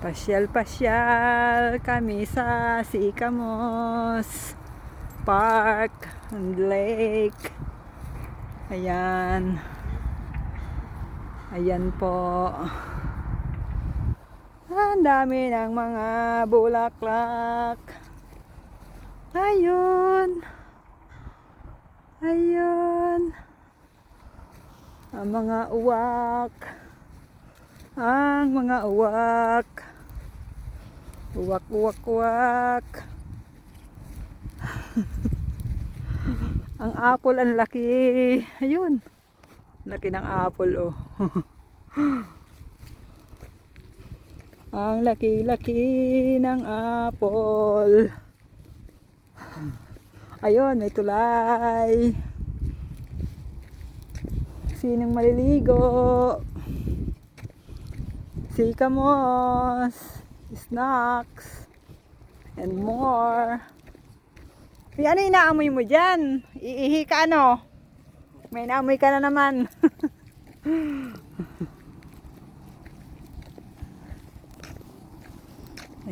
Pasyal-pasyal kami sa Sycamores Park and Lake. Ayan. Ayan po. Ang dami ng mga bulaklak. Ayun. Ayun. Ang mga uwak. Ang mga uwak. Uwak, uwak, uwak. Ang apple, ang laki. Ayun. Laki ng apple, oh. Ang laki-laki ng apple. Ayun, may tulay. Sinong maliligo? Sycamores, snacks, and more. Ano inaamoy mo dyan? Iihi ka ano? May naamoy ka na naman.